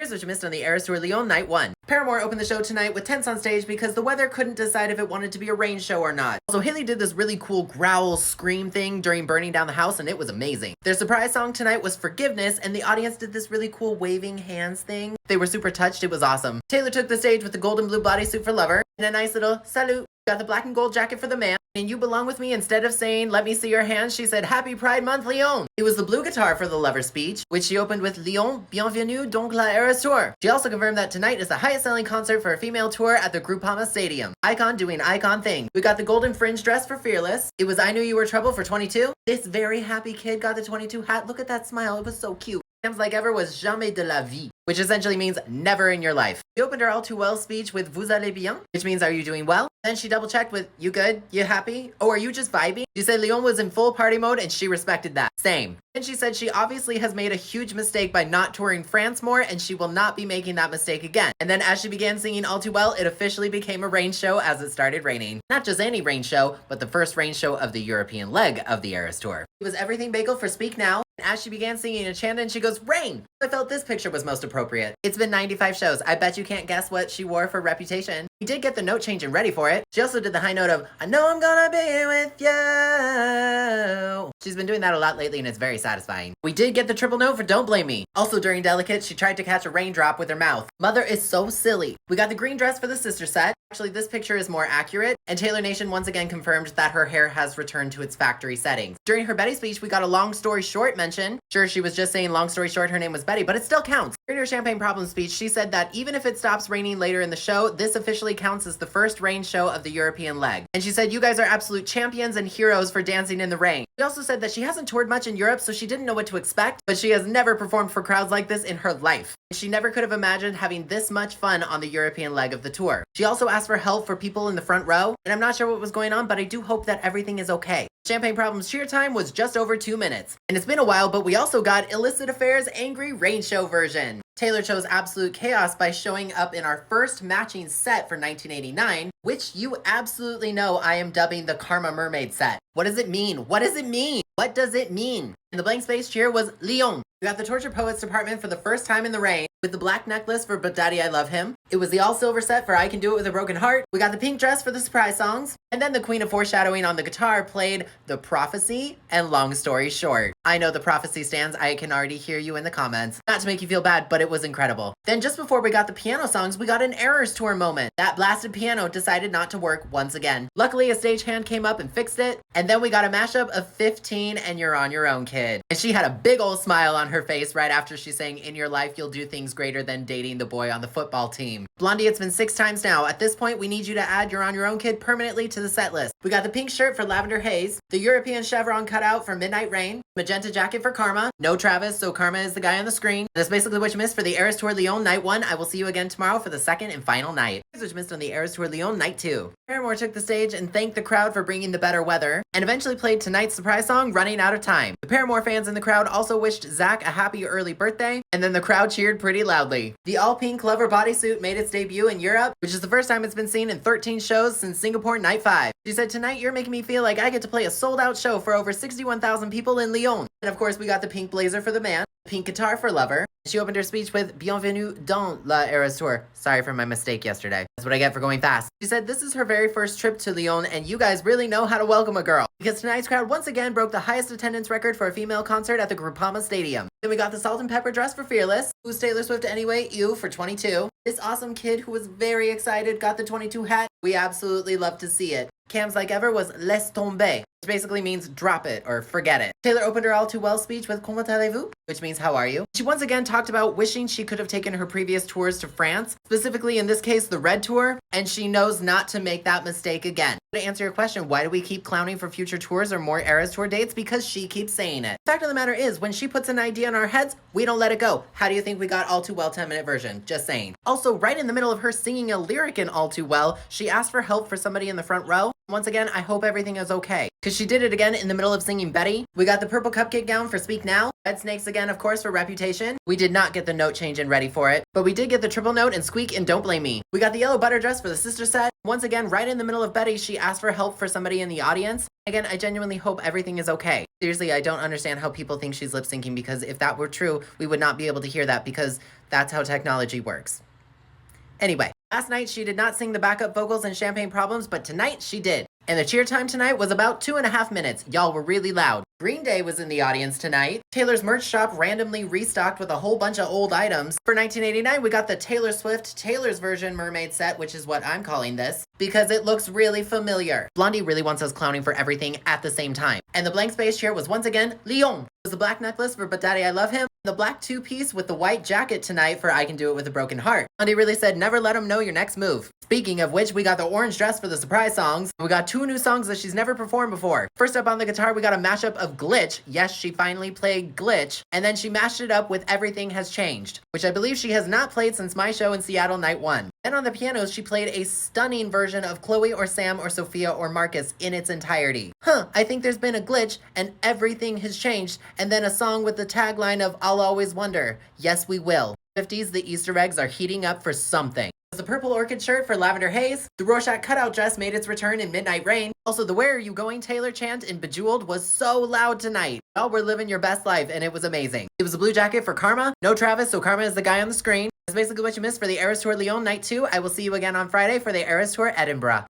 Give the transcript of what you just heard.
Here's what you missed on the Eras Tour Lyon Night 1. Paramore opened the show tonight with tents on stage because the weather couldn't decide if it wanted to be a rain show or not. Also, Haley did this really cool growl scream thing during burning down the house, and it was amazing. Their surprise song tonight was Forgiveness, and the audience did this really cool waving hands thing. They were super touched. It was awesome. Taylor took the stage with the gold and blue bodysuit for Lover and a nice little salut. Got the black and gold jacket for the man. And You Belong With Me, instead of saying, let me see your hands, she said, Happy Pride Month, Lyon. It was the blue guitar for the Lover speech, which she opened with Lyon, bienvenue donc la Eras Tour. She also confirmed that tonight is the highest selling concert for a female tour at the Groupama Stadium. Icon doing icon thing. We got the golden fringe dress for Fearless. It was I Knew You Were Trouble for 22. This very happy kid got the 22 hat. Look at that smile. It was so cute. Cam's Like Ever was Jamais de la vie, which essentially means never in your life. She opened her All Too Well speech with Vous allez bien, which means are you doing well? Then she double checked with you good? You happy? Oh, are you just vibing? She said Lyon was in full party mode and she respected that. Same. And she said she obviously has made a huge mistake by not touring France more and she will not be making that mistake again. And then as she began singing All Too Well, it officially became a rain show as it started raining. Not just any rain show, but the first rain show of the European leg of the Eras Tour. It was Everything Bagel for Speak Now. As she began singing a chant and she goes, rain! I felt this picture was most appropriate. It's been 95 shows. I bet you can't guess what she wore for Reputation. She did get the note change and ready for it. She also did the high note of, I know I'm gonna be with you. She's been doing that a lot lately and it's very satisfying. We did get the triple note for Don't Blame Me. Also during Delicate, she tried to catch a raindrop with her mouth. Mother is so silly. We got the green dress for the sister set. Actually, this picture is more accurate, and Taylor Nation once again confirmed that her hair has returned to its factory settings. During her Betty speech, we got a long story short mention. Sure, she was just saying long story short, her name was Betty, but it still counts. During her Champagne Problems speech, she said that even if it stops raining later in the show, this officially counts as the first rain show of the European leg. And she said, you guys are absolute champions and heroes for dancing in the rain. She also said that she hasn't toured much in Europe, so she didn't know what to expect, but she has never performed for crowds like this in her life. She never could have imagined having this much fun on the European leg of the tour. She also asked for help for people in the front row, and I'm not sure what was going on, but I do hope that everything is okay. Champagne Problems cheer time was just over 2 minutes. And it's been a while, but we also got Illicit Affairs Angry Rain Show version. Taylor chose absolute chaos by showing up in our first matching set for 1989, which you absolutely know I am dubbing the Karma Mermaid set. What does it mean? What does it mean? What does it mean? And the blank space cheer was Lyon. We got the Torture Poets department for the first time in the rain, with the black necklace for But Daddy I Love Him. It was the all silver set for I Can Do It With a Broken Heart. We got the pink dress for the surprise songs. And then the Queen of Foreshadowing on the guitar played The Prophecy and Long Story Short. I know the Prophecy stands. I can already hear you in the comments. Not to make you feel bad, but it was incredible. Then just before we got the piano songs, we got an Eras Tour moment. That blasted piano decided not to work once again. Luckily, a stagehand came up and fixed it. And then we got a mashup of 15 and You're On Your Own, Kid. And she had a big old smile on her face right after she sang In Your Life You'll Do Things Greater Than Dating the Boy on the Football Team. Blondie, it's been 6 times now. At this point, we need you to add You're On Your Own, Kid permanently to the set list. We got the pink shirt for Lavender Haze, the European chevron cutout for Midnight Rain, magenta jacket for Karma. No Travis, so Karma is the guy on the screen. That's basically what you missed for the Eras Tour Lyon Night 1. I will see you again tomorrow for the second and final night. Here's what you missed on the Eras Tour Lyon Night 2. Paramore took the stage and thanked the crowd for bringing the better weather, and eventually played tonight's surprise song, Running Out of Time. The Paramore fans in the crowd also wished Zach a happy early birthday, and then the crowd cheered pretty loudly. The all-pink Lover bodysuit made its debut in Europe, which is the first time it's been seen in 13 shows since Singapore Night 5. She said, tonight you're making me feel like I get to play a sold-out show for over 61,000 people in Lyon. And of course, we got the pink blazer for the man, pink guitar for Lover. She opened her speech with Bienvenue dans la Eras Tour. Sorry for my mistake yesterday. That's what I get for going fast. She said this is her very first trip to Lyon and you guys really know how to welcome a girl. Because tonight's crowd once again broke the highest attendance record for a female concert at the Groupama Stadium. Then we got the salt and pepper dress for Fearless. Who's Taylor Swift anyway? You for 22. This awesome kid who was very excited got the 22 hat. We absolutely love to see it. Cam's Like Ever was Laisse tomber, which basically means drop it or forget it. Taylor opened her All Too Well speech with Comment allez-vous, which means how are you? She once again talked about wishing she could have taken her previous tours to France, specifically in this case the Red Tour, and she knows not to make that mistake again. To answer your question, why do we keep clowning for future tours or more Eras Tour dates? Because she keeps saying it. Fact of the matter is, when she puts an idea in our heads, we don't let it go. How do you think we got All Too Well 10-minute version? Just saying. Also, right in the middle of her singing a lyric in All Too Well, she asked for help for somebody in the front row. Once again, I hope everything is okay. because she did it again in the middle of singing Betty. We got the purple cupcake gown for Speak Now. Red Snakes again, of course, for Reputation. We did not get the note change in Ready for It, but we did get the triple note and Squeak and Don't Blame Me. We got the yellow butter dress for the sister set. Once again, right in the middle of Betty, she asked for help for somebody in the audience. Again, I genuinely hope everything is okay. Seriously, I don't understand how people think she's lip syncing, because if that were true, we would not be able to hear that, because that's how technology works. Anyway, last night she did not sing the backup vocals in Champagne Problems, but tonight she did. And the cheer time tonight was about 2.5 minutes. Y'all were really loud. Green Day was in the audience tonight. Taylor's merch shop randomly restocked with a whole bunch of old items. For 1989, we got the Taylor Swift Taylor's Version mermaid set, which is what I'm calling this, because it looks really familiar. Blondie really wants us clowning for everything at the same time. And the blank space chair was once again Lyon. It was the black necklace for But Daddy I Love Him, the black two-piece with the white jacket tonight for I Can Do It With a Broken Heart. Blondie really said never let him know your next move. Speaking of which, we got the orange dress for the surprise songs. We got 2 new songs that she's never performed before. First up on the guitar, we got a mashup of Glitch. Yes, she finally played Glitch. And then she mashed it up with Everything Has Changed, which I believe she has not played since my show in Seattle night 1. Then on the pianos, she played a stunning version of Chloe or Sam or Sophia or Marcus in its entirety. I think there's been a glitch and everything has changed, and then a song with the tagline of I'll always wonder. Yes, we will. 50s, the Easter eggs are heating up for something. The purple orchid shirt for Lavender Haze. The Rorschach cutout dress made its return in Midnight Rain. Also, the Where Are You Going Taylor chant in Bejeweled was so loud tonight. Y'all were living your best life, and it was amazing. It was a blue jacket for Karma. No Travis, so Karma is the guy on the screen. That's basically what you missed for the Eras Tour Lyon Night 2. I will see you again on Friday for the Eras Tour Edinburgh.